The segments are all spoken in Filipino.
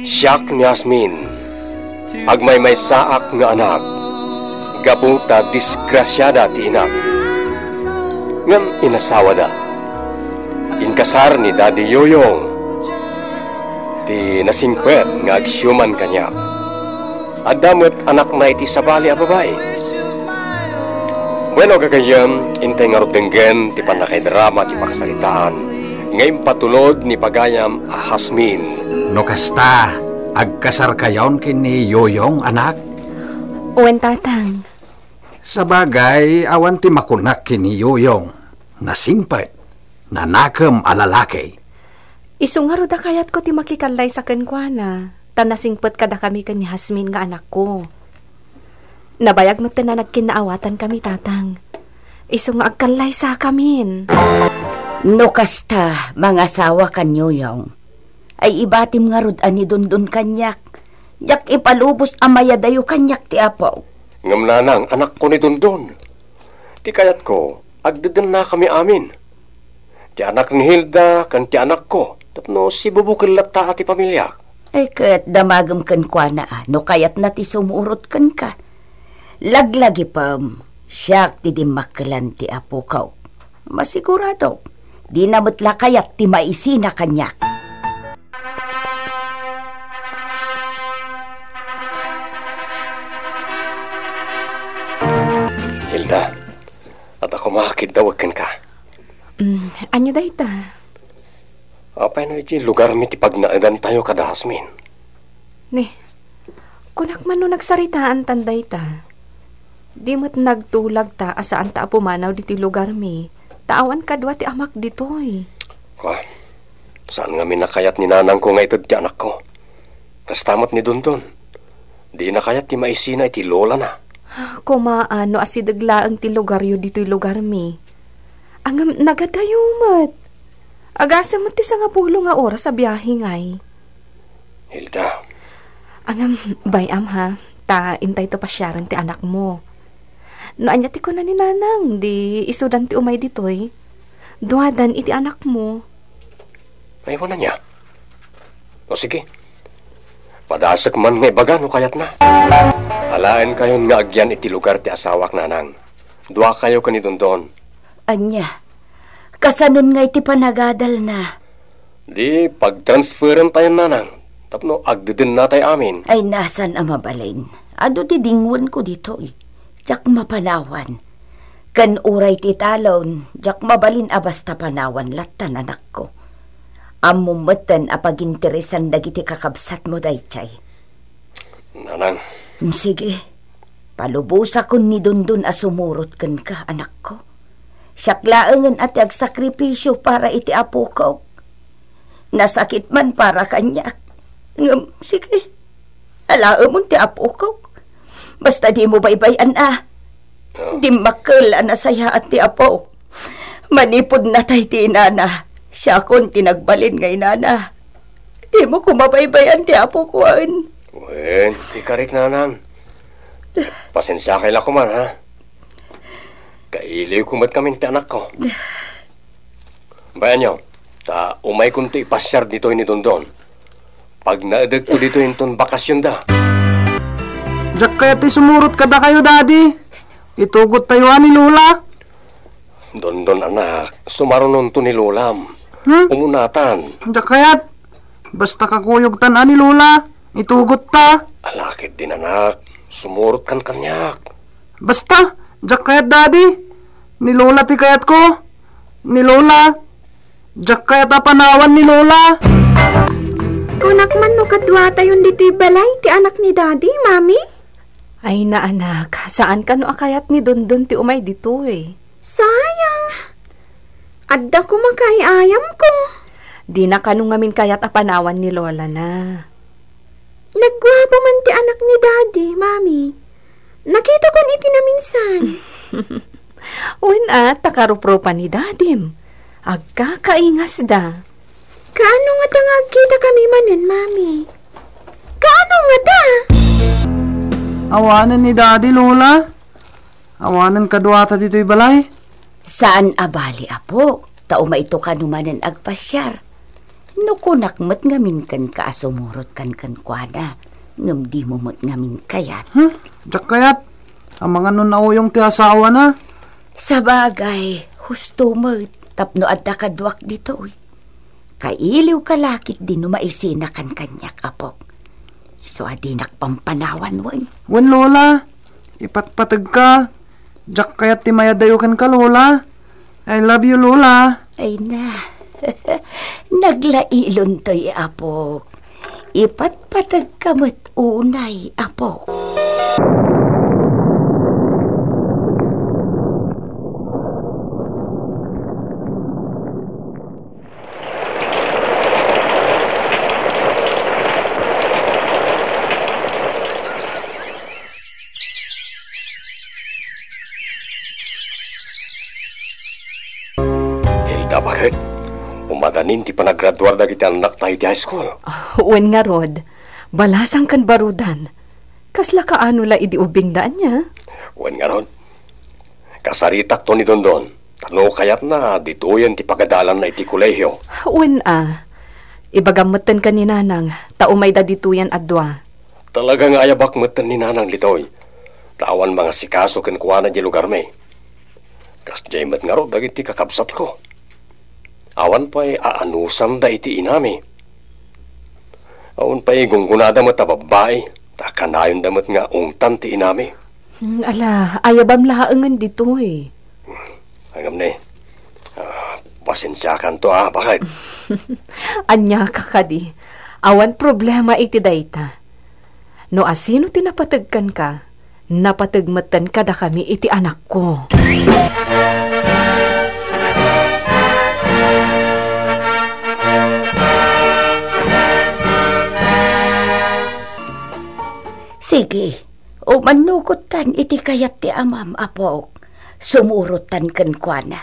Siyak ni Asmin, agmay saak nga anak, gaputa disgrasyada ti inak. Ngam inasawa da, inkasar ni Daddy Yoyong, ti nasingpet nga agsyuman kanya. Adamot anak na iti sabali a babae. Bueno kagayam, intay nga rudenggen ti panakay-drama ti pakasalitaan. Ngayon patulod ni pagayam a Hasmin. No kasta, agkasar kayon kini Yoyong anak? Uwan tatang. Sa bagay, awan ti makunak kini Yoyong. Nasimpet, nanakam alalaki. Isungaro da kayat ko ti makikalay sa kenkwana. Tanasingpet kada kami kan ni Hasmin nga anak ko. Nabayag mo na nagkinaawatan kami tatang. Isung agkalay sa kamin. No kasta, mga asawa kan Yoyong. Ay ibatim nga rod ani dundun kanyak. Jak ipalubos amaya dayo kanyak ti apaw. Ngam nanang, anak ko ni Dundon. Ti kayat ko, agdadan na kami amin. Ti anak ni Hilda, kan ti anak ko. Tapno si bubukil lata ati pamilya. Ay kat damagam kan kwa na no kayat na ti sumurot kan ka. Laglagi pam, siyak ti dimakalan ti apo kaw. Masigurado, di na matla kayat ti maisina kanyak. Hilda, at ako makakidawag ka. Anya day ta? Apay na iti lugar mi ti pagnaadan tayo kada Hasmin. Ne, kunak man no nagsaritaan tanday ta. Di mo't nagtulag ta asaan ta apumanaw diti lugar mi. Taawan kadwa ti amak ditoy. Kwa, saan nga minakayat ni nanang ko nga itod ti anak ko? Kastamot ni Dundon. Di nakayat ti maisina iti lola na. Kumaano asidagla ang ti lugar yu dito'y lugar mi. Ang nagadayumat. Agasa mo ti sa nga pulo nga oras sa biyahe ngay. Hilda. Ang bayam ha, ta intay to pasyaran ti anak mo. No anya ti ko na ni nanang, di isudan ti umay ditoy. Duadan iti anak mo. Ay wala niya. O sige. Padasak man may baga no kayat na. Alaen kayon nga agyan iti lugar ti asawak nanang. Dua kayo kanidondon. Anya, kasanon nga iti panagadal na. Di pag-transferan tayo nanang. Tapno agdidin na tayo amin. Ay nasan ang mabalin. Ado ti dingwan ko dito eh. Jak mapanawan. Kan uray ti talon, jak mabalin abasta panawan latan anak ko. Amumatan apaginteresan dagiti kakabsat mo daychay. Nanang. Sige, palubusa kun ni Dundun asumurot kan ka anak ko. Siyaklaangan at agsakripisyo para iti apo ko. Nasakit man para kanyak. Sige, alaamon ti apo ko. Basta di mo baybayan Di makal anasaya at ti apo. Manipod na tay ti inana. Siya kon tinagbalin ngay nana. Di mo kumabaybayan ti apo ko an. Wen, ikarik nanang. Pasensya kaila ko man ha. Kailiw kumat kami ti anak ko. Bayan nyo, ta umay kunto ipasyar dito ni Dondon. Pag naadag ko dito inton bakasyon da. Jak kaya ti sumurot kada kayo, Daddy. Itugot tayo ni Lola. Dondon anak, sumarunon to ni Lolam. Umunatan. Jak kayat, basta kakuyog tan ni Lola. Itugot ta. Alakit din anak, sumurot kan kanyak. Basta, jak kayat, Daddy. Ni Lola ti kayat ko. Ni Lola. Jak kayat apanawan ni Lola. Kunak man no kadwa tayon dito'y balay ti anak ni Daddy, Mami? Ay na anak, saan ka no akayat ni Dondon ti umay dito eh? Sayang. Adda ko makayayam ko. Di na kanong ngamin kayat apanawan ni Lola na. Nagwapo man ti anak ni Daddy, Mami. Nakita ko iti na minsan. Uwan takarupro pa ni Dadim. Agkakaingas da. Kaano nga tangagkita kami manen, Mami? Kaano nga da? Awanan ni Daddy, Lola. Awanan kadwata dito'y balay. Saan abali apo? Tauma ito kanumanan agpasyar. Nukunak mat ngamin kan ka asumurot kan kuana. Ngam di mo mat ngamin kayat. Jak kayat, ang mga nunauyong ti asawa na. Sabagay, husto mo, tapno adda kadwak dito. Kailiw kalakit din numaisina kan kanyak apok. Iso adinak pampanawan wan. Wan lola, ipatpatag ka. Jak kayat ti mayadayokan ka lola. I love you lola. Ay na, naglailon to'y apok. Ipatpatag kamat unay apok. Bakit? Umadanin ti panagraduar da kita anak tayo ti high school. Uwan nga rod, balasang kan barudan. Kasla kaano la idi ubing daan niya? Uwan nga rod, kasaritak to ni Dondon. Tano kayat na dituyan ti pagadalan na iti kolehiyo. Uwan ibagamutan ka ni Nanang, taumay da dituyan adwa. Talaga nga ayabakmutan ni Nanang litoy. Tawan mga sikaso ken kuwana di lugar may. Kas jaymet nga rod dagiti kakabsat ko. Awan pa'y aanusan da iti inami. Awan pa'y gunggunada mo tababae, takanayon damat nga ungtan ti inami. Ala, ayabam laangan dito eh. Agam na pasensyakan to bakit? Anya ka kadi, awan problema iti dayta. No asino tinapatagkan ka, napatagmatan ka da kami iti anak ko. Sige, o manugutan iti kayat ti amam apok. Sumurutan kan kuana.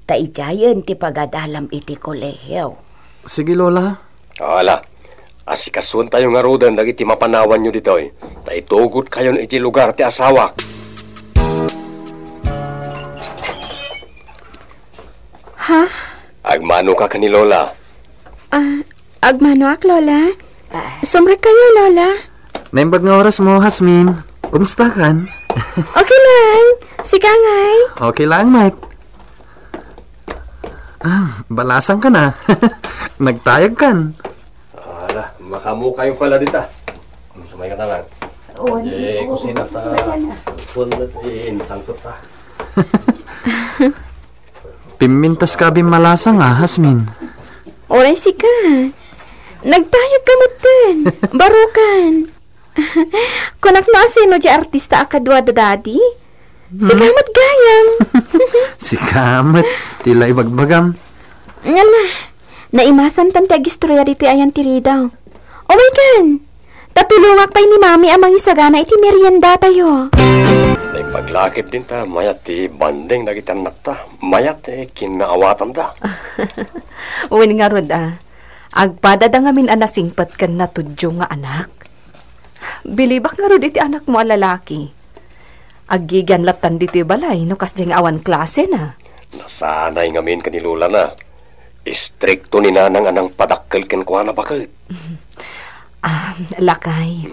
Taijayan ti pagadalam iti kolehiyo. Sige lola. Ala, asikasun tayo nga rodan dagiti mapanawan nyo dito. Taitugot kayo iti lugar ti asawak. Ha? Agmano ka ni Lola. Agmano ak, Lola? Sumrek kayo, Lola? Naimbag nga oras mo, Hasmin. Kumusta kan? Okay lang. Sikangay. Okay lang, mate. Balasang ka na. Nagtayag kan. Ala, makamu kayo pala dito. Sumay ka na lang. Kusina ta. Pundutin, sangkot ta. Pimintas ka bimalasang Hasmin. Oray sika. Nagtayag ka mutin. Barukan. Kunak no asino di artista akadwa da daddy? Sikamat gayam. Sikamat. Tila ibagbagam. Ngala. Naimasan tan tagistroya dito ayan tiridaw. Oh my God. Tatulungak pa'y ni mami amang isagana iti merienda tayo. Naimpaglakip din ta. Mayat ti banding nagitan nakta. Mayat kinaawatan ta. Uwin nga rod agpada da ngamin anasingpat kan natudyo nga anak. Bilibak nga rod iti anak mo lalaki. Agigan latan dito balay no kas diyang awan klase na. Nasanay ngamin kanilula na. Istrikto ni Nanang anang padakkel ken kuana bakit. Lakay.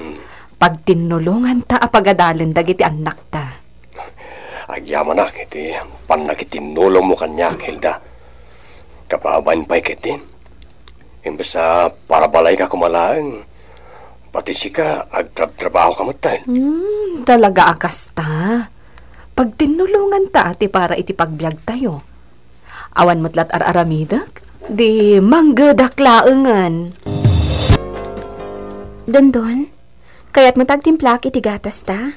Pag tinulungan ta apagadalan dagiti anak ta. Agyaman na iti panakitinulong mo kanya, Hilda. Kapabayan pa'y kitin. Imbes sa para balay ka kumalaang, pati sika agtrabaho ka matay. Talaga akas ta. Pag tinulungan ta ati para iti pagbiag tayo. Awan mo't lat aramidak, di manggedaklaengan. Dondon, kaya't matagtimplak iti gatas ta?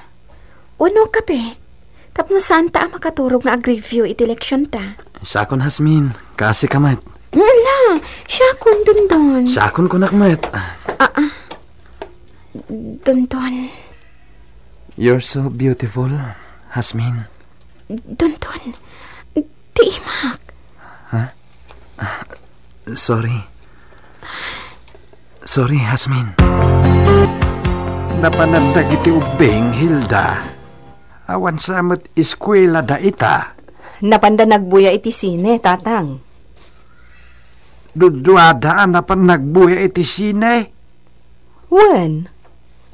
Uno kape. Tapno saan ta makaturog na ag-review iti leksyon ta? Sakon Hasmin, kasi kamat. Wala, syakon Dondon. Sakon ko nakmat. Dondon. You're so beautiful, Hasmin. Dondon, tiimak. Sorry. Sorry, Hasmin. Napanandag iti ubing, Hilda. Awan samot eskwela da ita. Napanda nagbuya iti sine, tatang. Duduadaan na pan nagbuya iti sine. When?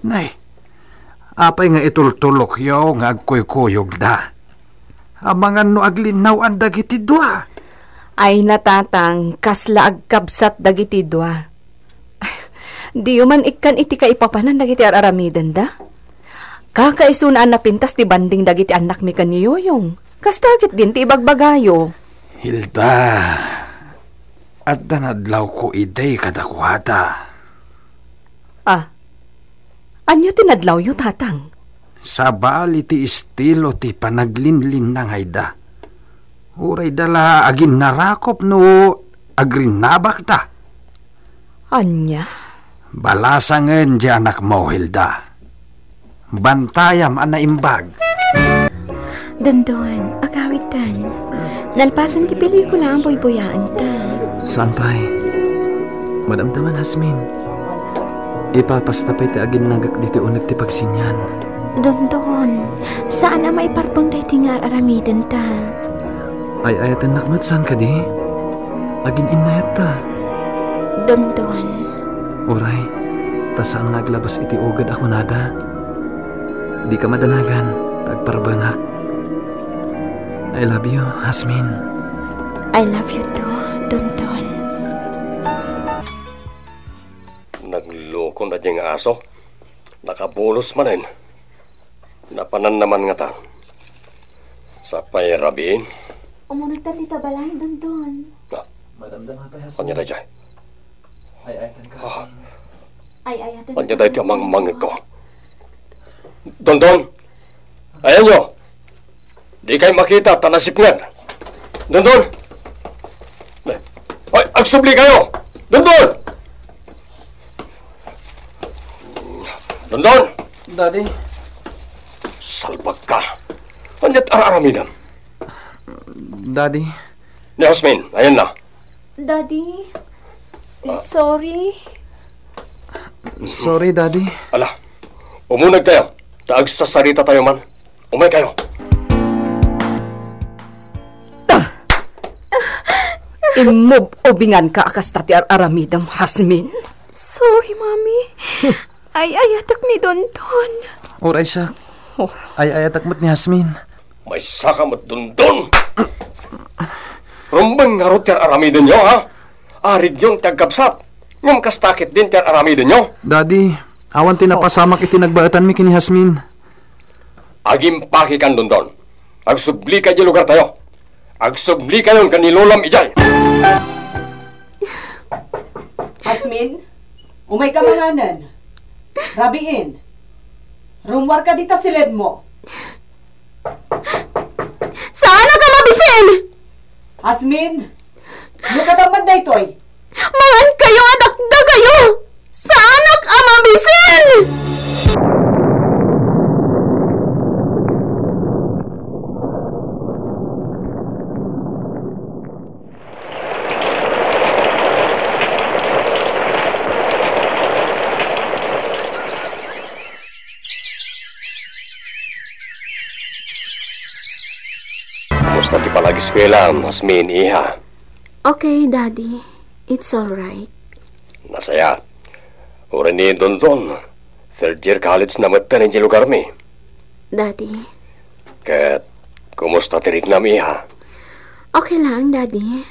Nay, apay nga itultulok yaw nga agkoy-koyog da. Amangan no aglinaw ang dagiti dua. Ay natatang, kasla agkabsat dagiti dua. Di man ikan iti kaipapanan dagiti araramiden da. Kakaisunaan na pintas ti banding dagiti anak mi kaniyuyong. Kas dagit din ti ibagbagayo. Hilda, at danadlaw ko iday kadakwada. Anyo tinadlaw yu, tatang? Sa baal iti estilo ti panaglinlin ng hayda. Uray dala agin narakop no agrinabak ta. Anya? Balasangan di anak mo, Hilda. Bantayam ana imbag. Dondon, agawitan. Nalpasan ti pelikula ang boy-boyaan ta. Saan pa'y? Madamdaman, Hasmin. Ipapastapay ti agin nagak dito unag ti pagsinyan. Dondon, saan na may parpang dahi tingar aramiden ta? Ay ayatan nakmat saan ka di? Agin inayat ta. Dondon. Uray, tasaan naglabas iti ugad ako nada. Di ka madanagan, tagparbangak. I love you, Hasmin. I love you too, Dondon. Nagloko na diyang aso. Nakabulos manin. Napanan naman nga ta. Sa payrabiin. Umunod ta dito balay, Dondon. Madamdam ha pa, Hasmin. Panya dahi dyan. Ay ayatan ka, Hasmin. Ay, ayatan. Panya dahi dyan mangmangit ko. Dondon! Ayan nyo! Di kayo makita, tanasip nga. Dondon! Ay, agsubli kayo! Dondon! Dondon! Daddy. Salbag ka. Anyat araraminan. Daddy. Ni Hasmin, ayan na. Daddy, sorry. Sorry, Daddy. Ala, umunag tayo. Taag sa sarita tayo man. Umay kayo. Imob ubingan ka akas tati aramidam, Hasmin. Sorry, Mami. Ay, ayatak ni Dondon. Uray siya. Ay ayatak mo't ni Hasmin. May saka mo't Dondon. Rumbang nga ro tiyar aramidin nyo, ha? Arid yung tagkapsat. Ngam kastakit din tiyar aramidin nyo. Daddy, awan tinapasamak iti nagbaatan mi kini Hasmin. Agim paki kan Dondon. Agsubli ka di lugar tayo. Agsubli kayon kanilulam ijay. Hasmin, umay ka manganan. Rabiin. Rumwar ka dita silid mo. Saan ka mabisin? Hasmin, lukadaman da ito'y. Mangan kayo, adakda kayo! Saan ka mabisin? Musta ti palagi eskwela, Hasmin, iha. Okay, Daddy. It's alright. Nasaya. Ura ni Dondon. Third year college na matan yung lugar mi. Daddy. Kat, kumusta tirik na mi, iha? Okay lang, Daddy.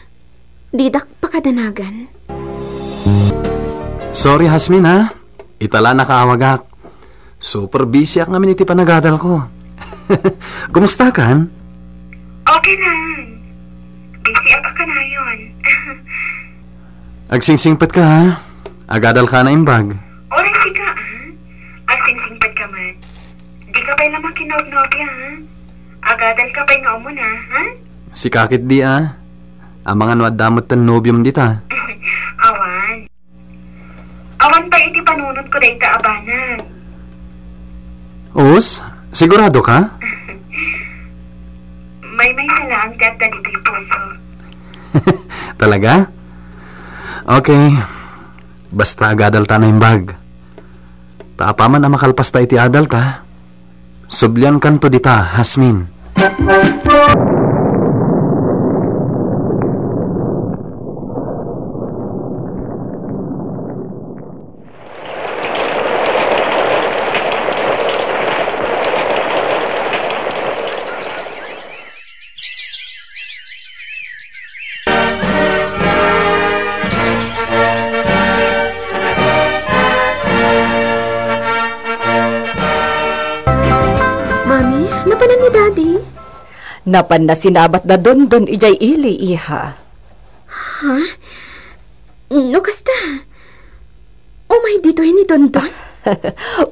Didak pakadanagan. Sorry, Hasmin, ha? Itala nakaawagak. Super busy ak namin iti panagadal ko. Kumusta kan? Okay lang. Busy ako ka na yun. Agsingsingpat ka, ha? Agadal ka na imbag. Oras ka, ha? Agsingsingpat ka man. Di ka pa'y lamang kinaog-nobya, ha? Agadal ka pa'y nga umuna, ha? Si kakit di, ha? Ang mga nuadamot tan nobyom dita. Awan. Awan pa iti panunod ko dahi ta abanan. Os, sigurado ka? May salaan ka at dito'y puso. Talaga? Okay. Basta agadal ta na imbag. Taapaman na makalpas ta iti adal ta. Sublyan kanto dita, Hasmin. Napan na sinabat na dondon ijay ili, iha. Ha? No, kasta. Umay dito ni Dondon?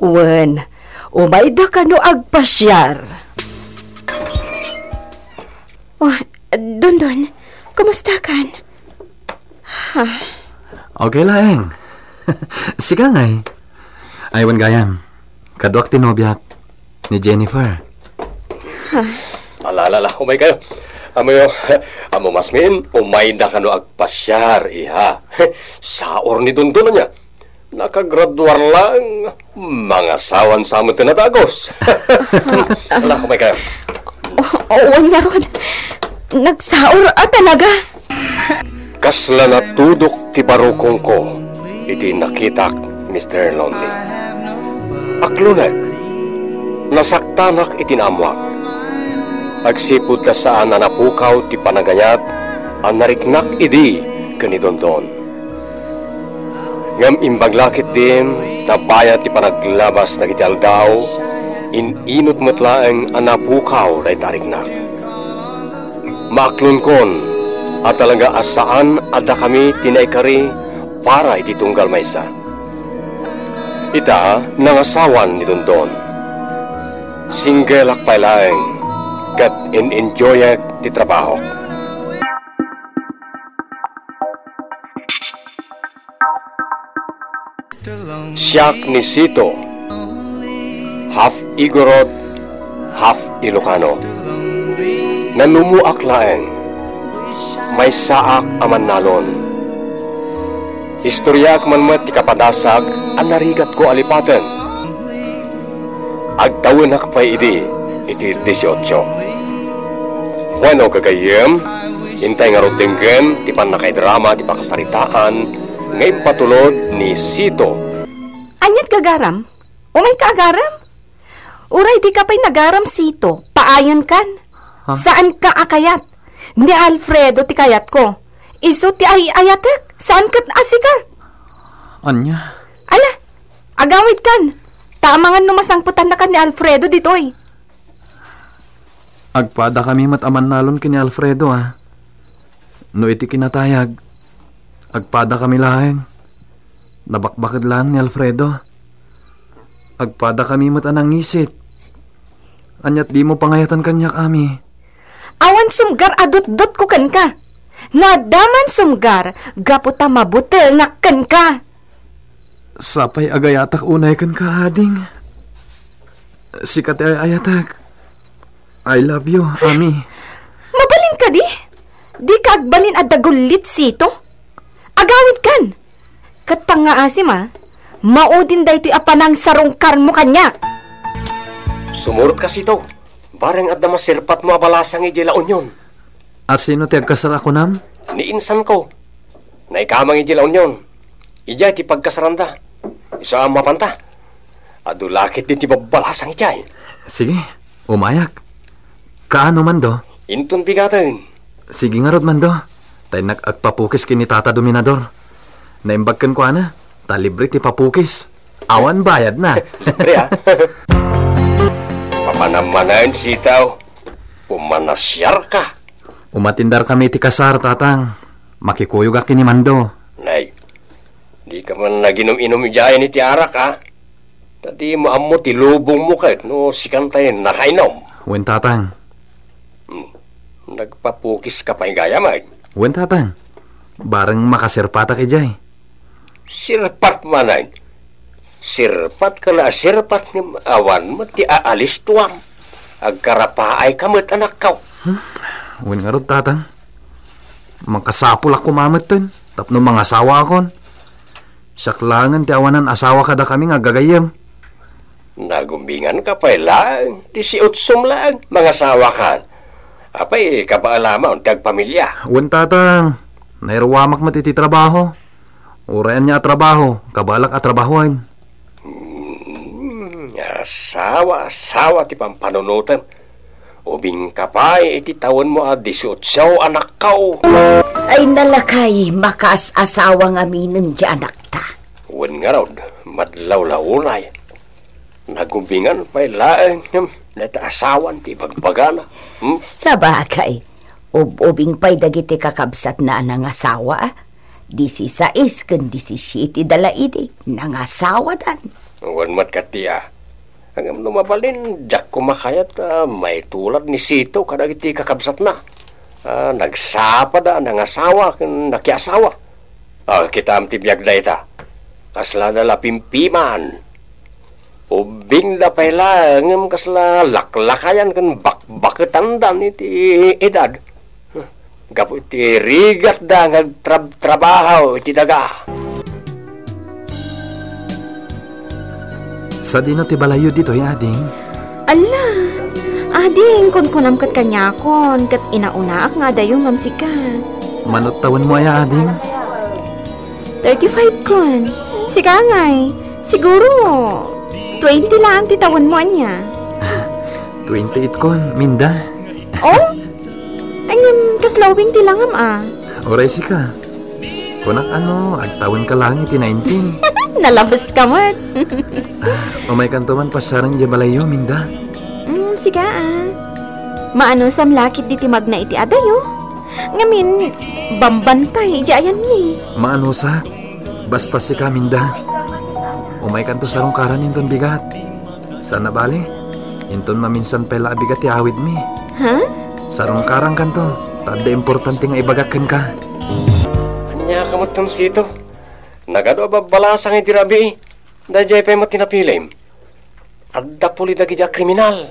Wen, umay da ka no agpasyar. Oh, Dondon, kumusta kan? Ha? Okay lang. Sika ngay. Aywan gayam. Kaduak tinobyak ni Jennifer. Alala, umay kayo. Amo Masmin, umay na kano agpasyar, iha. Saor ni Dondon niya. Nakagraduar lang. Mga sawan sa amin tinatagos. Ala, umay kayo. Oo nga ron. Nagsaor talaga. Kasla na tudok ti barukong ko, iti nakitak, Mr. Lonely. Aklunag, nasaktanak itinamwak. Agsipod ka saan na napukaw ti panagayat, ang nariknak idi kani Dondon. Ngam imbaglakit din, nabayat ti panaglabas na iti aldaw, ininot matlaeng ang napukaw na itariknak. Maaklon kon, at talaga asaan ada kami tinaykari para iti tunggal maysa. Ita nangasawan ni Dondon. Single akpay laeng, kat enjoy ti trabaho. Siyak ni Sito, half Igorot, half Ilocano. Nanumuak laeng, may saak aman nalon. Istoryak man mat ti kapadasag, ang narigat ko alipaten. Agtawin akpay iti 18. Bueno, kagayem, hintay nga rodenggen, ti panakaidrama, ti pakasaritaan, ngayon patulod ni Sito. Anyat kagaram? Umay ka agaram? Uray di ka pa'y nagaram, Sito. Paayan kan? Huh? Saan ka akayat? Ni Alfredo ti kayat ko. Iso ti ayatek. Saan kat asika? Anya? Ala, agawit kan. Tamangan numasangputan na kan ni Alfredo ditoy. Agpada kami mataman nalon kini Alfredo ha. No iti kinatayag. Agpada kami laeng. Nabakbakad lang ni Alfredo. Agpada kami matanang isit. Anyat di mo pangayatan kanya kami. Awan sumgar adot-dot ko kan ka. Nadaman sumgar, gaputa mabutel nakkan ka. Sapay agayatak unay kan ka, ading. Sikat ay ayatak. I love you, Ami. Mabalin ka di? Di ka agbalin at dagulit, Sito? Agawid kan? Kat pangaasim maudin da ito'y apanang sarungkar mo kanya. Sumurot ka, Sito. Bareng at namasirpat mo abalasang ijila unyon. Asino ti agkasara ko nam? Ni insan ko. Naikamang ijila unyon. Ijay ti pagkasaranda. Isa ang mapanta. Adulakit din ti babalasang ijay. Sige, umayak. Kaano man do? Intun bigatan. Sige nga rod man do. Tay nag-agpapukis kini Tata Dominador. Naimbagkan ko ana. Ta libre ti papukis. Awan bayad na. Libre Papanamanan, Sitaw. Pumanasyar ka. Umatindar kami ti kasar, Tatang. Makikuyog aki ni Mando. Nay, di ka man naginom-inom ijayan ni ti arak, ha? Tadi mo amo ti lubong mo kahit no sikantay nakainom. Wen, Tatang. Nagpapukis ka pa yung gaya, Mag. Wen, Tatang. Barang makasirpatak ijay. Sirpat manay. Sirpat ka na sirpat ni awan mo ti aalis tuwam. Agkarapaay kamot anak kaw. Wen nga rod, Tatang. Mangkasapul ako mamit ton. Tapno mga asawa akon. Saklangan ti awanan asawa kada kami nga gagayem. Nagumbingan ka pa lang. 18 lang. Mga asawa ka. Apay kapaalama ang tagpamilya. Wen, Tatang. Nairwamak matiti trabaho. Urayan niya trabaho. Kabalak at trabahoan. Asawa ti pampanunutan. Ubing kapay iti tawon mo 18 anak kaw. Ay nalakay, makaas-asawa nga minin di anak ta. Wen nga raw, madlaw-launay. Nagumbingan pa laeng nataasawan ti bagbagana. Sa bagay, ubing pa'y dagiti kakabsat na nangasawa. 16 kan 17 dalaidi nangasawa dan. Wan mat katiya. Ang lumabalin, jak kumakayat may tulad ni Sito kadagiti kakabsat na. Nagsapa da, nangasawa, nakiasawa. Kita am tibiyag da ita. Kasla dala pimpiman. Ubing da pala ngem kasla laklakayan kan bakbaketan dan iti edad. Gapu iti rigat da ngagtrabaho iti daga. Sa di na ti balayo dito, ading. Ala, ading, kunam kat kanyakon, kat inaunaak nga dayong ngamsika. Manot taon mo ay ading? 35 kon. Sika ngay, siguro 20 lang ti taon mo niya. 28 kon, minda. Oh? Angam kaslawing ti langam Oray sika. Kunak agtawon ka lang iti 19. Nalabas ka mat. Umay kantuman pasaran di balayo, minda. Siga Maano sam lakit di timag na iti adayo. Ngamin, bambantay, jayan ni. Maano sa? Basta sika, minda. Umay kanto sarong karan inton bigat. Sana bali? Inton maminsan pela bigat iawid mi. Ha? Sarong karang kanto. Tada importante nga ibagakan ka. Anya kamot kang Sito. Nagado babalasang iti rabi. Dajay pa mo tinapilim. Adda puli dagi ja kriminal.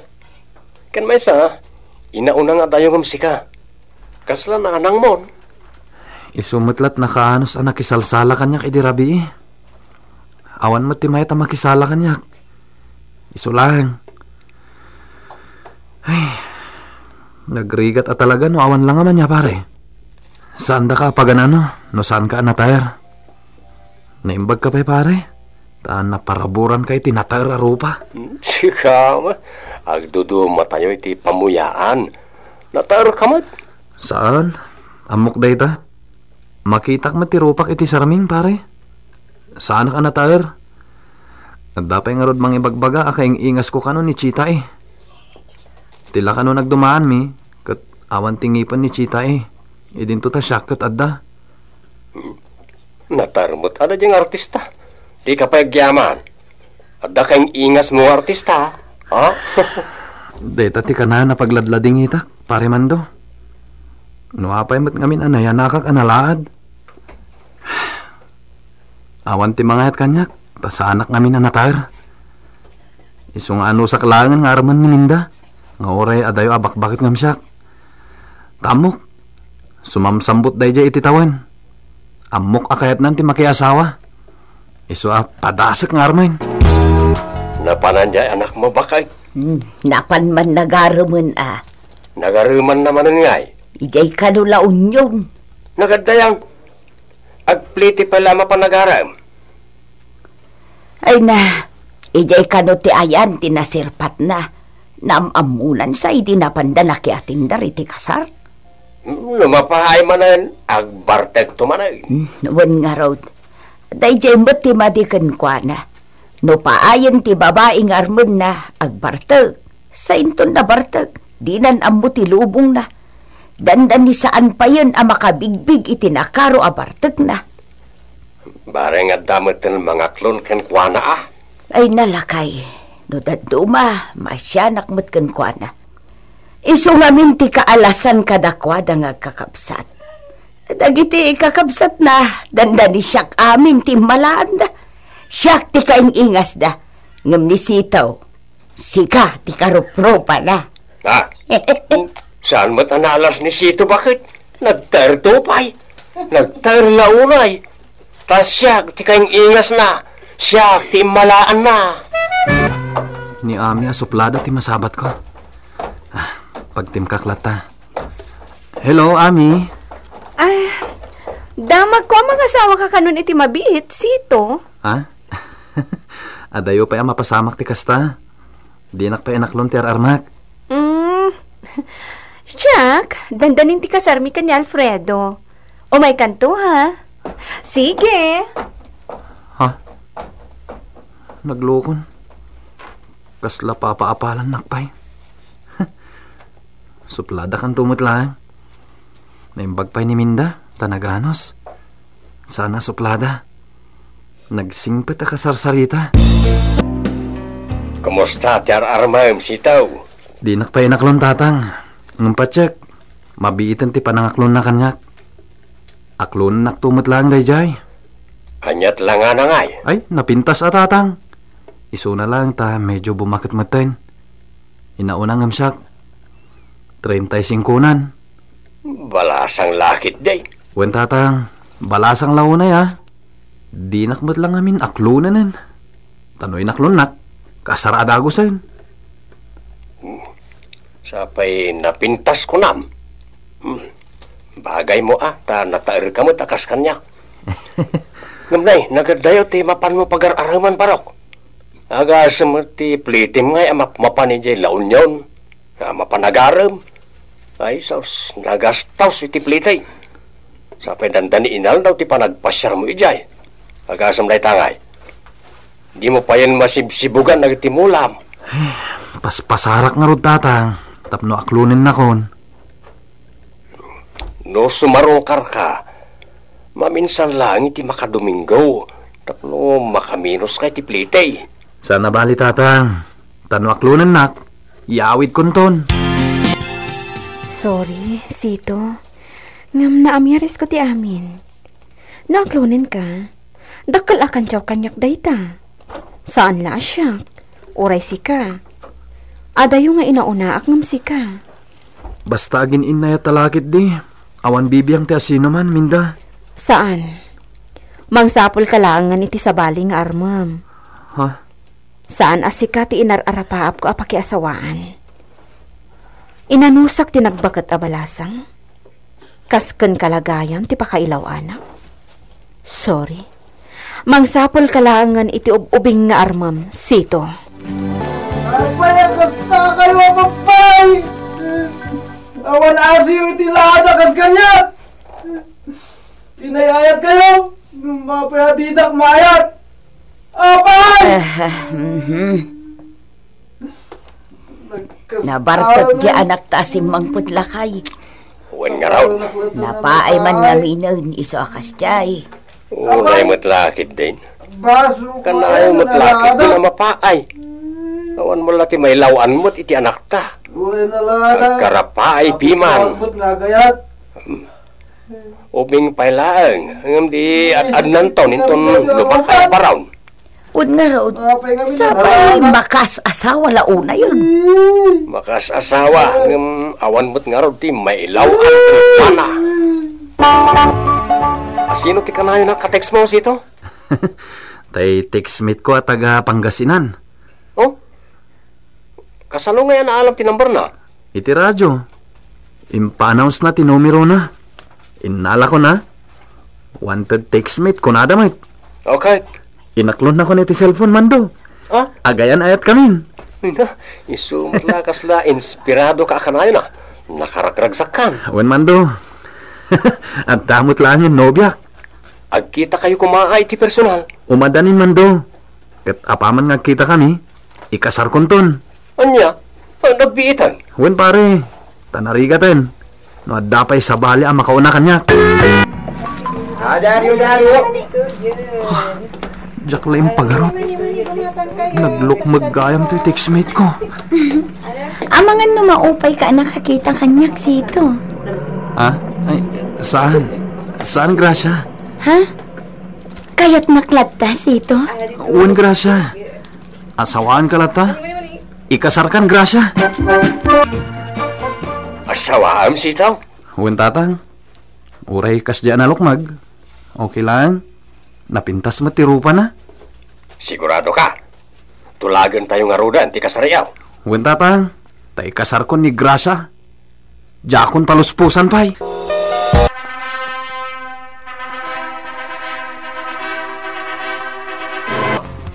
Kan may sa, inauna nga dayo ngamsika. Kasla na anang mon. Isumutlat na kaanos anak isalsala kanyak iti rabi. Awan mo timay ta makisala kanyak. Isulang. Ay, nagrigat at talaga no awan lang naman niya pare. Saan da ka paganano? No saan ka anatayar? Naimbag ka pa'y pare? Taan na paraburan kay tinatayar arupa. Sika ma, agdudu matayo iti pamuyaan. Natayar ka mat? Saan? Amok day ta? Makitak matirupak iti saraming pare. Saan ka natayar? At dapay nga rod mang ibagbaga akayang ingas ko kano ni Chita eh. Tila kano nagdumaan mi, kat awan tingipan ni Chita eh. Idin to ta siya kat adda. Natarmot ada diyang artista. Di ka pagyaman. Adda kayong ingas mo artista. Ha? Deta ti ka na napagladlading itak, pare mando. Nuapay mat ngamin anaya nakak analaad. Awan ti mga kanyak, tasanak ngamin anatar. Iso nga ano sa kalangan nga araman ni Minda. Nga oray adayo abak-bakit ngam siyak. Tamok, sumamsambot day jay ititawan. Amok akayat nanti makiasawa. Iso padasak nga araman. Napananjay anak mo bakay? Napan man nagaruman Nagaruman naman ngay. Ijay kanula unyon. Nagadayang agpliti pala mapanagaram. Ay na, ijay kano ti ayan tinasirpat na. Namamunan sa idi napanda na kiating dari ti kasar. Lumapahay manan, agbarteg tumanay. Wan nga raw, dayjay mo ti madikan kwa na. No paayon ti babaeng armon na agbarteg. Sa inton na barteg, dinan ammo ti lubong na. Dandan ni saan pa yun ang makabigbig itinakaro abarteg na. Bareng at damot ng mga klon kan kwa na Ay nalakay, no daduma, masyanak mo't kan kwa na. Iso nga minti kaalasan kadakwada nga kakabsat. Dagiti kakabsat na, dandan ni siyak aming timbalaan da. Siyak ti kaing ingas da, ngam ni sitaw. Sika ti karupropa na. Saan mo't analas ni Sito bakit? Nagtartupay, nagtarlaunay. Tas siyak ti kaing ingas na, siyak ti malaan na. Ni Ami asuplada ti masabat ko. Pagtimkaklata. Hello, Ami. Damag ko ang mga asawa ka kanon iti mabiit, Sito. Ha? Adayo pa yung mapasamak ti kasta. Di nak pa inaklon ti ararmak. Jack, dandanin ti kasarmi ka ni Alfredo. O may kanto, ha? Sige. Ha? Naglukon. Kasla papaapalan nakpay. Suplada kan tumot lang. Naimbag pa'y ni Minda, tanaganos. Sana suplada. Nagsingpit a kasarsarita. Kumusta, Tiar Armam, sitaw? Di nakpay naklon tatang. Ngumpatsek, mabiitan ti panangaklon na kanyak. Aklon naktumot lang dayjay. Anyat lang nga na ngay. Ay, napintas a tatang. Iso na lang ta medyo bumakit-maten. Inaunang ngamsak. 35-nan. Balasang lakit day. Wen tatang, balasang launay ha. Di nakmat lang amin aklunanen. Tanoy naklunak, kasarada gusayin. Sapay napintas ko nam. Bagay mo ta natair ka mo takas kanya. Ngamnay, nagadayo ti mapan mo pagar-araman parok. Aga semerti plitim ngay mapanijay laun yon. Mapanagaram. Ay, saus, nagastaws iti plitay. Sapay dandani inal daw ti panagpasyar mo ijay. Agasam day tangay. Di mo pa yan masibsibugan nagtimulam. Paspasarak nga rod tatang. Tapno aklunin na kon. No sumarungkar ka, maminsan lang iti makadomingo. Tapno makaminos ka iti plitay. Sana bali tatang. Tano aklunin nak. Iawid konton. Sorry, Sito. Ngam na amiris ko ti amin. Naklunin ka. Dakal akan tiyaw kanyak dayta. Saan la asyak? Uray si ka. Adayo nga inauna ak ngam si ka. Basta agin inaya talakit di. Awan bibiyang ti asino man, Minda. Saan? Mangsapol ka lang nga iti sabali nga armam. Ha? Saan asika ti inararapaap ko apakiasawaan? Inanusak ti nagbakat abalasang? Kasken kalagayan ti pakailaw anak? Sorry. Mangsapol kalangan iti ubing nga armam, Sito. Agpayakasta kayo, papay! Awan asiyo iti lada kas kanya! Pinayayat kayo! Mapayatidak mayat! Apay! Nabarkat di anak tasim mang putlakay. Uwan nga raw. Napaay man nga minon iso akas jay. Unay matlakit din. Baso Kanayo matlakit din na mapaay. Awan mo lati may lawan mo't iti anak ta. Ulay na lada. Agkarapaay piman. Kapot nga gayat. Ubing pailaang. Hanggang di adnan to ninton lupakay parawn. Un nga raw, sabay makas asawa launa yun. Makas asawa. Hanggang awan mo't nga raw ti may lawan pana. Asino ti kanayo na katext mo sito? Tay textmate ko at taga Pangasinan. Oh? Kasano nga yan alam ti number na? Iti radyo. Impa-announce na ti numero na. Inala ko na. Wanted textmate ko na adamit. Okay. Inaklon na ko na iti cellphone man do. Ah? Agayan ayat kamin. Isumat lakas la. Inspirado ka kanayo na. Nakarakragsakan. Awan man do. At damot lang yung nobyak. Agkita kayo kumaay ti personal. Umadanin man do. Kat apaman nga kita kami. Ikasar konton. Anya? Ang nagbiitan. Wen pare. Tanarigaten. No adapay sa bali ang makauna kanyak. Daryo. Diyak lang yung pagarot. Naglukmag gayam to yung textmate ko. Amangan no maupay ka nakakita kanyak sito. Ha? Ay, saan? Saan, Gracia? Ha? Kayat naklata sito? Uwan, Gracia. Asawaan ka lata? Ikasarkan, Gracia. Asawaam sitaw? Uwan, tatang. Uray kas dyan na lukmag. Okay lang. Napintas matirupa na. Sigurado ka. Tulagan tayo nga roda, anti kasarayaw. Uwan, tatang. Ta ikasar ko ni Gracia. Jakon paluspusan pa'y.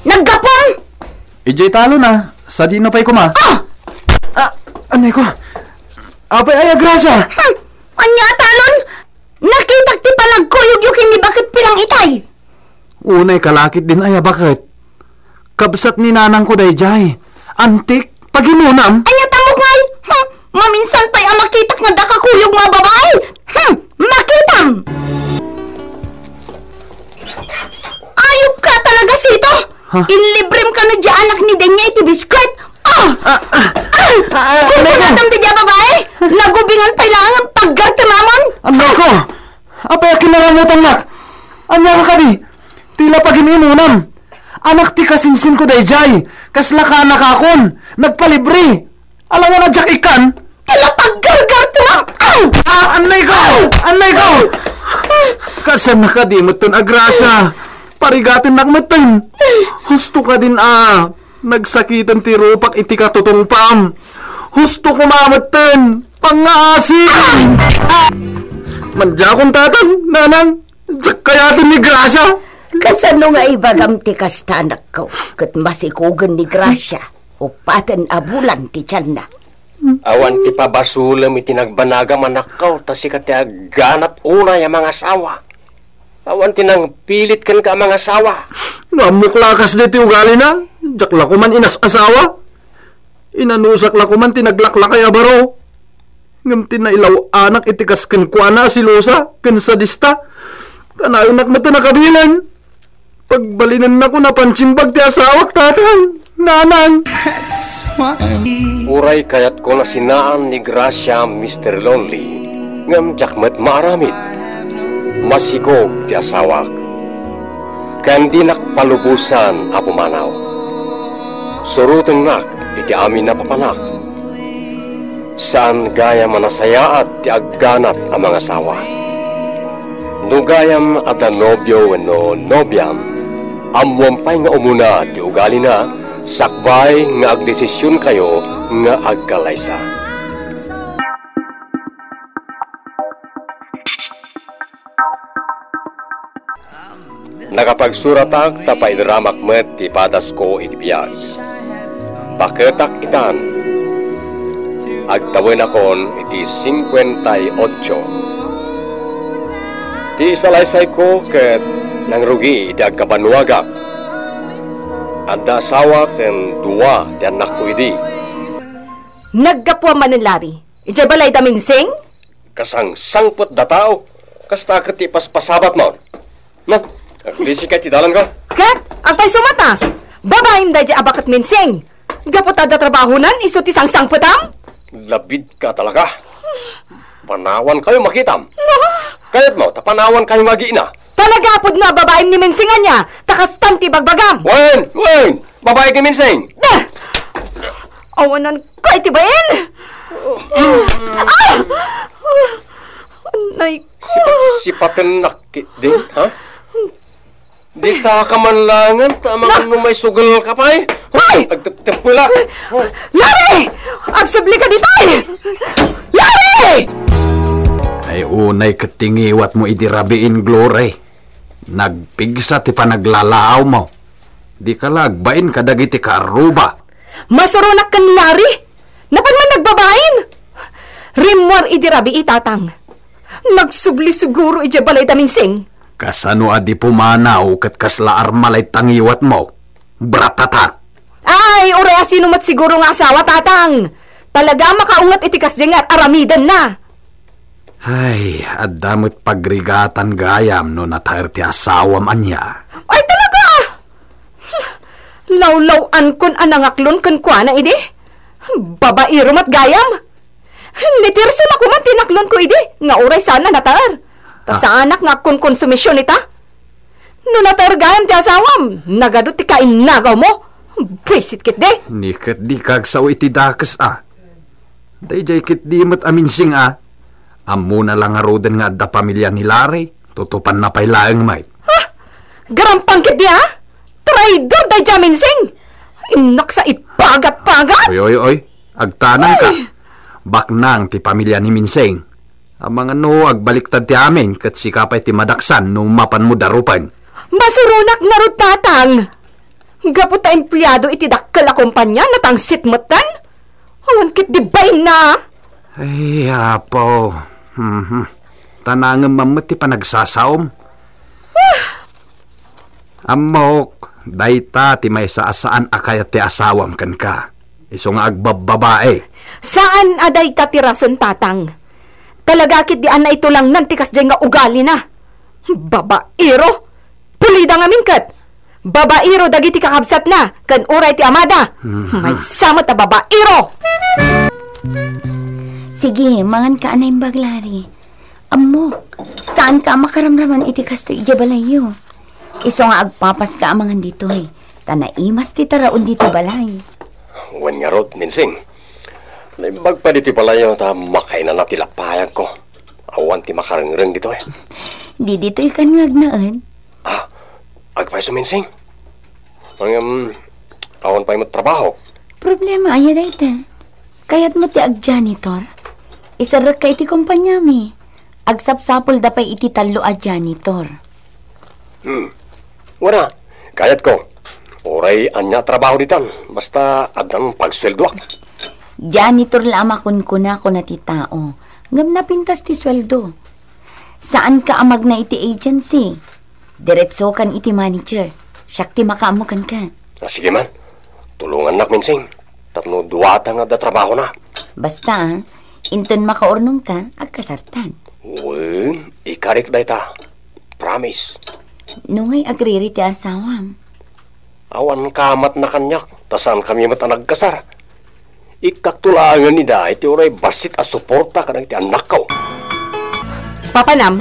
Naggapong! Ijay talo na. Sa di na pa'y kuma. Anay ko. Apay ay Gracia. Anya talon? Nakitak ti palagkuyog yung hindi bakit pilang itay. Unay kalakit din ay bakit? Kabsat ni nanang ko dayjay. Antik, pagimunam. Anya tamo ngay. Maminsan pa'y amakitak nga dakakuyog nga babae. Makitam! Ayop ka talaga sito. Inlibrem ka na dya anak ni Denya iti biskwit. Kung kunatam di dya babae, nagubingan pa lang ang paggartamamon. Amay ko, apay kinalamutan nak. Anya ka kadi, tila pagimunam. Anak ti kasinsin ko dayjay, kasla ka anak akon, nagpalibre. Alam nga na jak ikan. Tila paggargartamam. Anay ko! Kasan na ka di maton agrasa. Parigatin nakmatin. Husto ka din nagsakitan ti rupak iti katutong pam. Husto ko mamaten. Pangaasin. Mandya kong tatan, nanang. Diyak kayatin ni Gracia. Kasano nga ibagam ti kastanak ko, kat masikugan ni Gracia, upatan abulan ti tiyan na. Awan ti pabasulam iti nagbanaga manakaw, tasi ka ti aganat una yung mga asawa. Awan ti nang pilit kan ka mga asawa. Namuklakas di ti ugali na, jak lakuman inas asawa. Inanusak lakuman ti naglaklakay abaro. Ngam ti nailaw anak itikas ken kuana si Lusa, ken sadista. Kanayon nakmata na kabilan. Pagbalinan na ko na pansimbag ti asawak tatang, nanang. Uray kayat ko na sinaan ni Gracia Mr. Lonely, ngam jakmat maaramid. Masikog ti asawak. Kandi nakpalubusan a pumanaw. Suruteng nak iti amin na papanak. Saan gaya manasayaat ti agganat ang mga asawa. No gayam at a nobyo no nobyam, amwampay nga umuna ti ugali na, sakbay nga agdesisyon kayo nga agkalaysa. Nakapagsuratak tapay dramak met ti padas ko iti biyag. Paketak itan, agtawin akon iti 58. Ti isalaysay ko ket nangrugi iti agkabanwagak. Anda asawa ken duwa ti anak ko idi. Naggapwa man ng lari. Iti balay daming sing? Kasang sangpot da tao. Kasta ket ti paspasabat mo. Na, aglisi ka ti dalan ko. Kat, ang pay sumata. Babaim da di abakat minsing. Gapot ada trabahunan, iso ti sang-sangpotam? Labid ka talaga. Panawan kayo makitam. Kayat mo, tapanawan kayo mag-iina. Talaga apod nga babaim ni minsingan niya. Takastan ti bagbagam. Wen! Babae ki minsing. Awanan ko iti bain. Anay ko. Sipaten nakit din, ha? Di ta ka manlangan, tamang may sugal ka pa eh. Ay! Agtap-tap pula. Lari! Agsabli ka dito eh! Lari! Ay unay katingiwat mo idirabiin, Glory. Nagpigsa ti panaglalaaw mo. Di ka lagbain kadagiti ka aruba. Masurunak kan lari! Napan man nagbabain! Rimwar idirabi itatang. Nagsubli siguro iti balay daming sing. Kasano adi pumanaw kat kasla armalay tangiwat mo. Bratata! Ay, uray asinumat siguro nga asawa, tatang. Talaga makaungat itikas dingat aramidan na. Ay, adamot pagrigatan gayam no natayar ti asawam anya. Ay, talaga! Lawlawan kun anangaklon kun kwa na idi. Babairom at gayam. Nitirso na kuman tinaklon ko idi. Nga uray sana natayar. Sa anak nga kun konsumisyon ita. No natayar gayam ti asawam. Nagadot ti kainagaw mo. Pwisit kit de. Nikat di kagsaw iti dakas Dayjay kit di mat aminsing Amo na lang aroden nga adda pamilya ni Larry. Tutupan na pay laeng may. Ha? Garampang kit di Traidor day jaminsing. Inak sa ipagat-pagat. Oy. Agtanang ka. Baknang ti pamilya ni Minsing. Ang mga agbaliktad ti amin kat sikapay ti madaksan no mapan mo darupan. Masurunak na ro tatang. Gapot ta empleyado iti dakkel a kumpanya natangsit matan. Awan kit di bay na. Ay, apo. Tanangam mamati pa nagsasaom. Amok, dayta ti may saasaan akayat ti asawam kan ka. Iso nga agbababae. Saan aday katirason, tatang? Talagakit di ana ito lang nantikas dyan nga ugali na. Babairo? Pulida nga mingkat. Babairo dagiti kakabsat na. Kan uray ti amada. May samot na babairo. Sige, mangan ka anay baglari. Amo, saan ka makaramraman iti kasto ijabalayo? Iso nga agpapas ka amangan dito eh. Tanaimas ti taraon dito balay. Wan nga rod, Minsing. Naimbag pa dito pala yung makainan na tilapayag ko. Awan ti makarangrang dito eh. Di dito ikan ngagnaan. Agpay sa Minsing. Awan pa yung trabaho. Problema aya dayta. Kayat mo ti ag janitor. Isarak kay ti kumpanya mi. Agsapsapol da pay iti talo a janitor. Wala. Kayat ko. Oray anya trabaho ditan. Basta adang pagsweldoak. Janitor lama kun kuna ko na ti tao. Ngam na pintas ti sweldo. Saan ka amag na iti agency? Diretso kan iti manager. Siyak ti makaamukan ka. Sige man. Tulungan nak, Minsing. Tapno duwata nga da trabaho na. Basta, inton makaurnong ka, agkasartan. Uy, ikarik da ita. Promise. Nungay agriri ti asawam. Awan kamat na kanyak. Tasan kami matanagkasar. Ikaktulangan ni da, iti oray basit a suporta ka na iti anak ko. Papanam,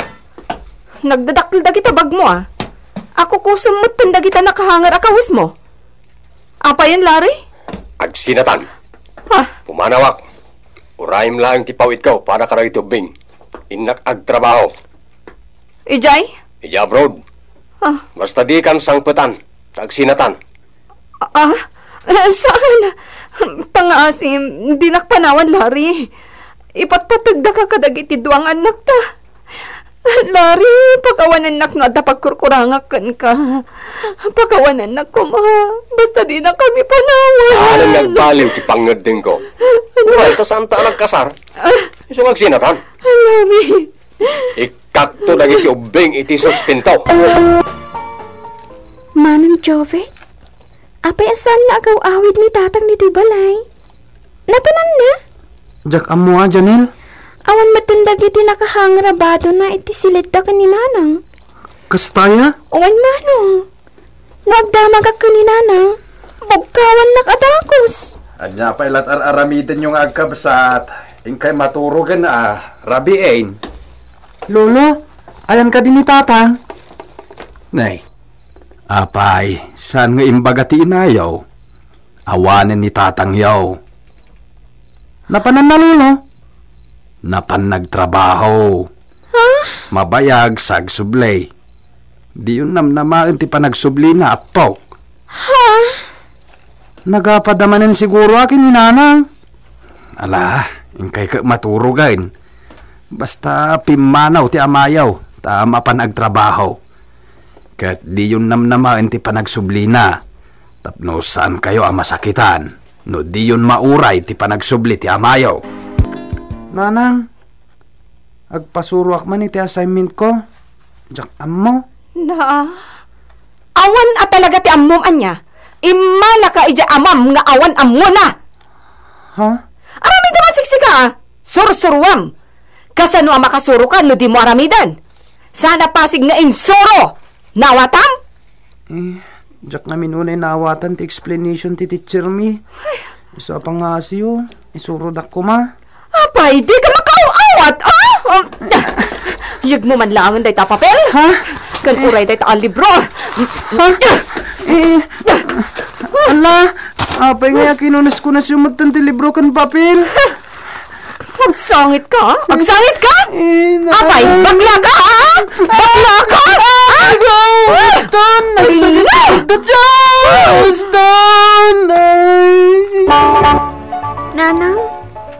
nagdadakil da kita bag mo ah. Ako kusumot tanda kita nakahangar akawis mo. Apa yan, Larry? Agsinatan. Ha? Pumanawak. Urayim lang ti pawit ko para ka na ito bing. Inak agtrabaho. Ijay? Ija abroad. Basta di kan sangputan. Agsinatan. Saan? Pangasim, di nakpanawan, Larry. Ipatpatagda ka kadagiti duwang anak ta. Larry, pakawanan nak nga da pagkurkurangakan ka. Pakawanan nak ko, ma. Basta di na kami panawan. Anong nagbaliw ti pangading ko? Well, saan ta nagkasar? Iso magsinatan. Larry. Ikakto dagiti ubing iti sustento. Manong Jove, apay asan nga agaw-awid ni tatang nito'y balay? Napanan na? Jak amo nga, Janil. Awan matundag iti nakahangrabado na iti silid da kaninanang. Kastaya? Awan manong. Nagdamag ka kaninanang. Bugkawan nakadakos. Anya pa ilat aramidan yung agkabsat. Ingkay maturugan rabiin. Lolo, ayan ka din ni tatang. Nay, apay, saan nga imbagati inayaw? Awanan ni tatang yaw. Napanan na, Lolo? Napan nagtrabaho. Mabayag sagsublay. Di yun namnamaan ti panagsubli na apok. Nagapadamanin siguro akin ni nanang. Ala, ingkay ka maturugan. Basta pimanaw ti amayaw. Tama pan agtrabaho. Kat di yun namnamaan ti panagsubli na. Tapno saan kayo ang masakitan. No di yun mauray ti panagsubli ti amayaw. Nanang, agpasuruak man iti assignment ko. Jak ammo. Na, awan at talaga ti ammom anya. Imala ka ija amam nga awan ammo na. Ha? Aramid na masiksika ah. Sursuruam. Kasano ang makasuro ka no di mo aramidan. Sana pasig na insuro. Nawatam? Jak nga minunay nawatan ti explanation ti teacher mi. Isa pa nga siyo. Isurodak ko ma. Apay, di ka makauawat, Yag mo man lang day ta papel, ha? Kan uray day ta ang libro. Ala, apay nga kinunas ko na siyo magtanti libro kan papel. Magsangit ka? Magsangit ka? Apay, bakla ka, ha? Bakla ka, ha? Aston! Nagsalita dyan! Aston! Nanang,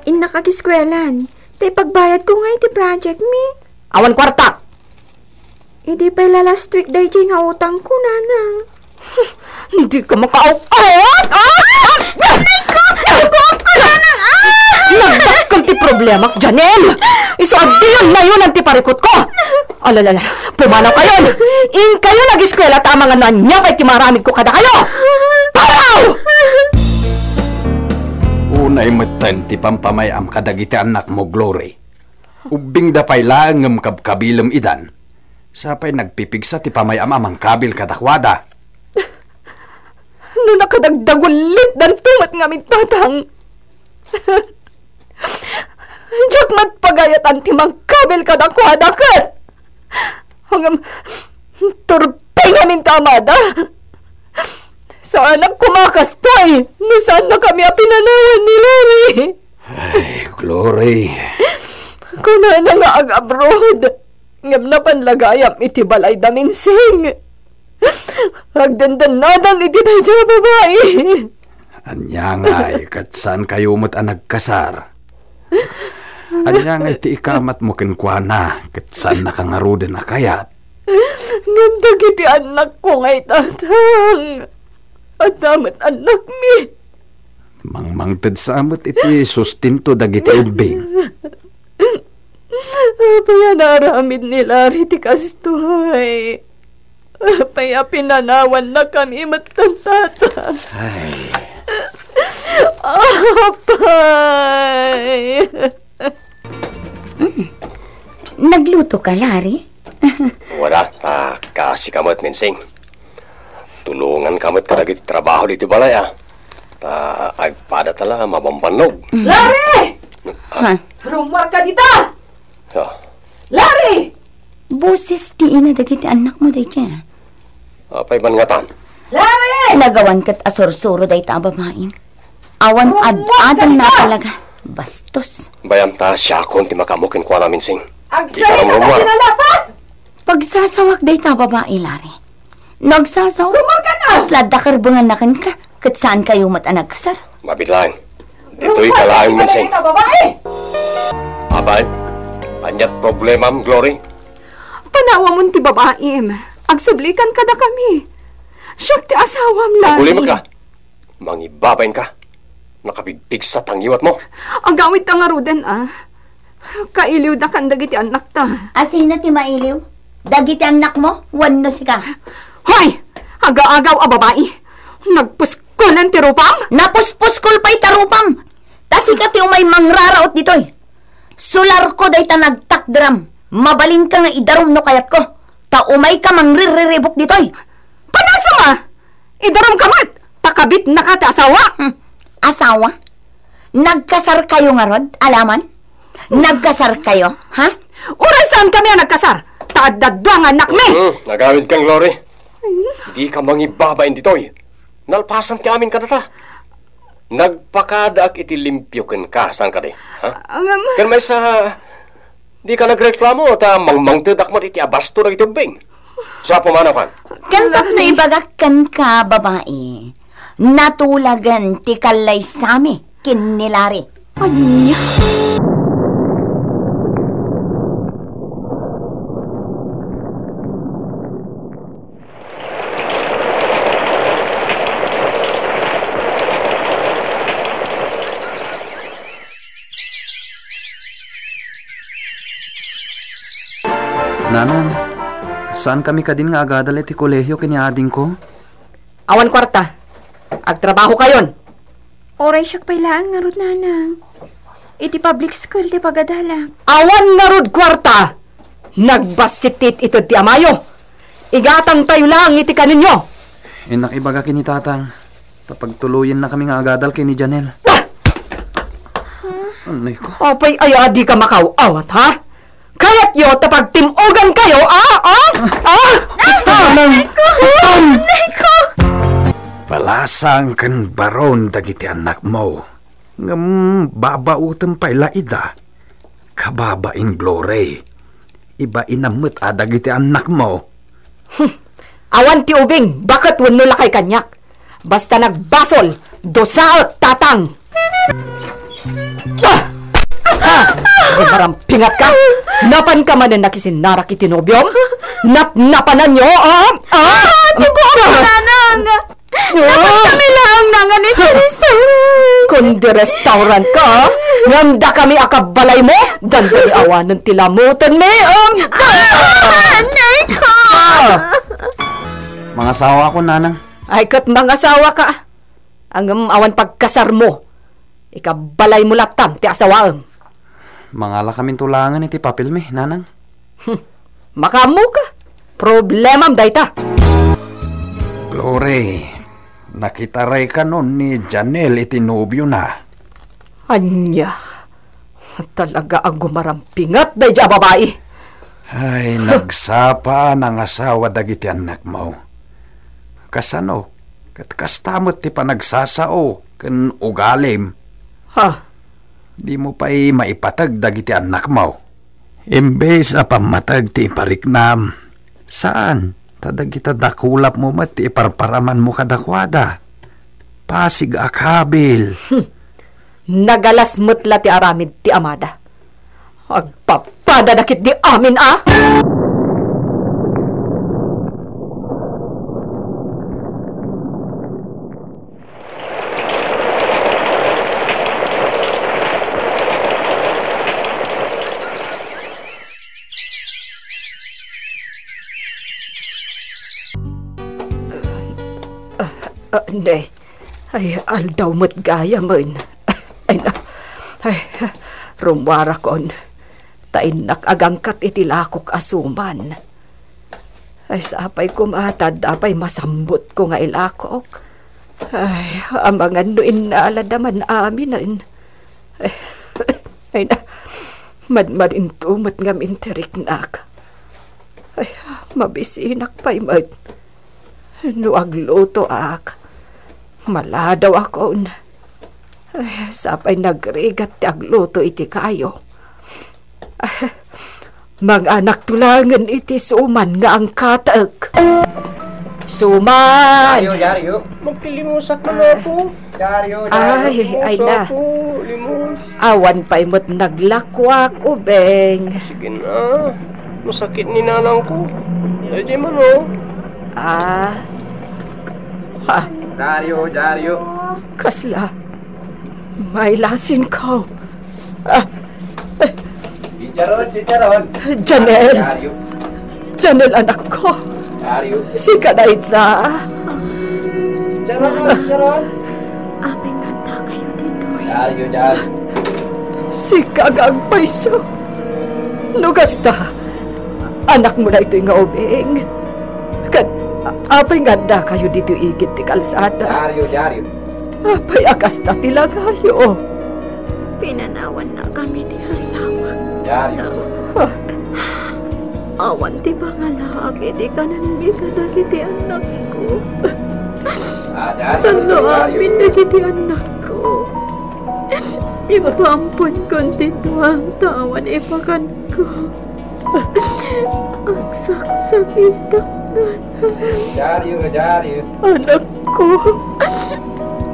inakagiskwelahan. Tay pagbayad ko nga iti project mi. Awan kwarta. Hindi pa last week day nga utang ko, nanang. Hindi ka makauawat, Nagdakal ti problema, Janelle! Isuadiyon na yun ang ti parikot ko! Alalala, pumanaw kayo! In kayo nag-eskwela at ang mga nanya kay timaramid ko kada kayo! Paraw! Angay meten ti pampamayam kadagiti anak mo, Glory. Ubing dapay lang ng kabkabilem idan. Sapay nagpipigsa ti pamayam amang kabil kadakwada. No nakadagdagulit dan tumat nga min tatang. Diyak matpagayatan ti mang kabil kadakwada kat. Hanggang turpay nga min tamada. Saan ang kumakastoy? Nasaan na kami pinanawan ni Larry? Ay, Glory. Kuna na nga ag-abroad. Ngam na panlagayam iti balay daminsing. Agdandanadang iti tayo siya babae. Anya nga kat saan kayo mo't nagkasar? Anya nga iti ikamat mo kinkwana kat saan nakangarudan na kayat? Ngam dagiti anak ko ngay tatang. At damat anak mi. Mangmangtad sa amot iti sustinto dagiti ubing. Apaya naramid nila riti kastoy. Apaya pinanawan na kami matantata. Ay. Apay. Nagluto ka, Larry? Wala, kasi kamot, Minsing. Tulungan kamot kadagiti trabaho dito balay, agpada tala mabambanog. Larry! Rumar ka dita! Larry! Boses ti ina dagiti anak mo day siya. Apay bangatan. Larry! Nagawan kat asursuro day ta babain. Awan ad-adan na talaga. Bastos. Bayam ta siya kon ti makamukin ko namin sing. Agsay na na kinalapat! Pagsasawak day ta babae, Larry. Nagsasawak? Rumar ka na! Aslad da karbungan na ka. Kat saan kayo matanag kasar? Mabidlaan. Dito'y kalaang Minsing. Abay, anyat problemam, Glory? Panawa mo ti babaim. Agsublikan ka na kami. Siyak ti asawam, Larry. Maguli mo ka. Mangibabain ka. Nakabigpig sa tangiwat mo. Ang gawit ang arudan, Kailiw da kan dagiti anak ta. Asina ti mailiw? Dagiti anak mo? Wano si ka? Hoy! Aga-agaw a babae. Nagpuskulan ti rupam? Napuspuskol pa'y tarupam. Tasi ka ti umay mangraraot ditoy. Sular ko day ta nagtakdram. Mabalin ka nga idarom no kayat ko. Ta umay ka mangririribok ditoy. Panasa ma? Idarom ka mat. Takabit na ka ti asawa. Asawa? Nagkasar kayo nga rod? Alaman? Nagkasar kayo, ha? Uray saan kami ang nagkasar? Taadadwa nga anak mi. Nagamit kang, Glory. Di ka mangibabain ditoy. Nalpasan ti amin kadata. Nagpakadaak iti limpyoken ka. Saan ka di? Kan may sa... Di ka nagreklamo ta mangmangtedak mo iti abasto na iti ubing. Sa pumanakan. Kantak na ibagakan ka, babae. Natulagan ti kalay sami kinilari. Anya? Nanang, saan kami kadin nga agadal iti kolehyo kiniading ko? Awan kwarta. Agtrabaho kayon. Oray siyak pailaan nga rod, nanang. Iti public school ti pagadala. Awan nga rod kwarta. Nagbasitit ito ti amayo. Igatang tayo lang iti kaninyo. Nakibaga kini tatang. Tapagtuluyin na kami nga agadal kini Janel. Anay ko. Apay ay adi ka makawawat, ha? Kaya't yo tapagtimugan kayo, Nanay ko! Palasang kan baron dagiti anak mo. Ngam babautem pa ilaida. Kababain, Glory. Iba inamot dagiti anak mo. Awan ti ubing, bakit wano lakay kanyak? Basta nagbasol, dosaot tatang. Pingat ka? Napan ka man na nakisinarak itinobyom? Napanan nyo, Ati po ako, nanang! Dapat kami lang nangan iti restaurant. Kung di restaurant ka, nganda kami akabalay mo, dandali awanan tilamutan me, Nanay ko! Mga asawa ko, nanang. Ay kat mga asawa ka. Ang awan pagkasar mo. Ikabalay mo latan ti asawaem. Mangala kaming tulangan iti papilmi, nanang. Makamu ka. Problemam dayta. Glory, nakitaray ka nun ni Janelle iti nobyo na. Anya, talaga ang gumarampingat day dya babae. Ay, nagsapa ng asawa dagiti anak mo. Kasano, kat kastamot ti panagsasao, kan ugalim. Ha? Di mo pa'y maipatag dagiti anak mo. Imbes a pamatag ti pariknam, saan? Tadagita dakulap mo mat ti iparparaman mo kadakwada. Pasig akabil. Nagalas mutla ti aramid ti amada. Agpapadadakit di amin Hindi. Ay, aldaw mo't gaya man. Ay na. Ay, rumwara kon. Tainak agangkat itilakok asuman. Ay, sapay kumatad, apay masambot ko nga ilakok. Ay, amangan noin na aladaman amin. Ay na. Madmadin tumot nga minteriknak. Ay, mabisinak pa'y mat. No agluto ak. Maladaw ako. Ay, sapay nagrigat ti agluto iti kayo. Ay, mga anak tulangan iti suman nga ang katag. Suman! Jaryo. Magpilimusak na ako. Jaryo. Ay na. Limos. Awan pa'y mo't naglakwak, ubeng. Sige na. Masakit ni nanang ko. Dajay man Ha? Jaryo. Kasla. May lasin ko. Chicharon. Janelle. Janelle, anak ko. Jaryo. Si Kanaita. Chicharon. Apeng ganda kayo dito eh. Jaryo. Si Kagang Paiso. Lugas ta. Anak mo na ito'y nga ubing. Apay ganda kayo dito igit ti kalsada. Jaryo. Apay akas ta tila kayo. Pinanawan na kami ti asawa. Jaryo. Awan ti pangalak iti kanan dagiti anak ko. Talo amin dagiti anak ko. Ipampun kontinuang tawan ipakan ko. Agsak-sakitak na. Jaryo. Anak ko.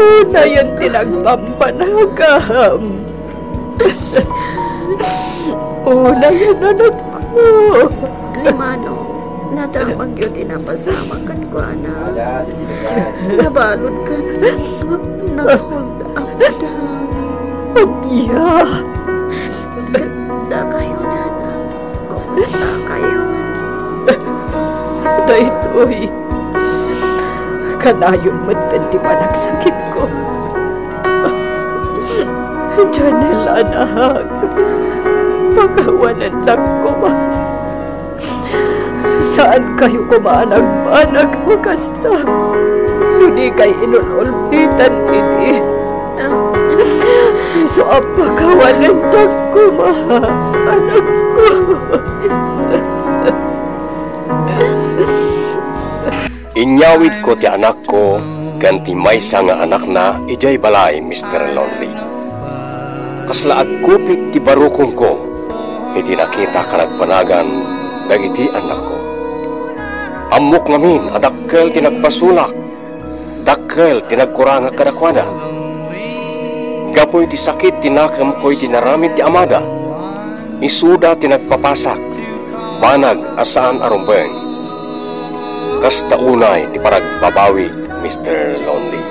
Una yan tinagpampanagam. Una yan, anak ko. Ni Manong, natamag yun tinapasama kan ko, anak. Nabalod ka na. Nag-hold up down. Anya. Ganda kayo, nanak. Kumusta kayo? Daytoy. Kanayon mo't ti panagsakit ko. Janelle, anak. Pagkawanan lang ko, ma. Saan kayo kumanag-manag, makasta? Hindi kayo inululpitan, iti. So, ang pagkawanan lang ko, ma. Anak ko. Inyawid ko ti anak ko, ganti maysa nga anak na ijay balay, Mr. Lonely. Kasla agkupit ti barukong ko, iti nakita ka nagpanagan, dagiti anak ko. Amok ngamin, adakkel tinagpasulak, dakkel tinagkuranga kadakwada. Gapoy ti sakit tinakam ko'y tinaramid ti amada, isuda tinagpapasak, banag asaan arumbeng. Kasta unay ti paragbabawi, Mr. Lonely.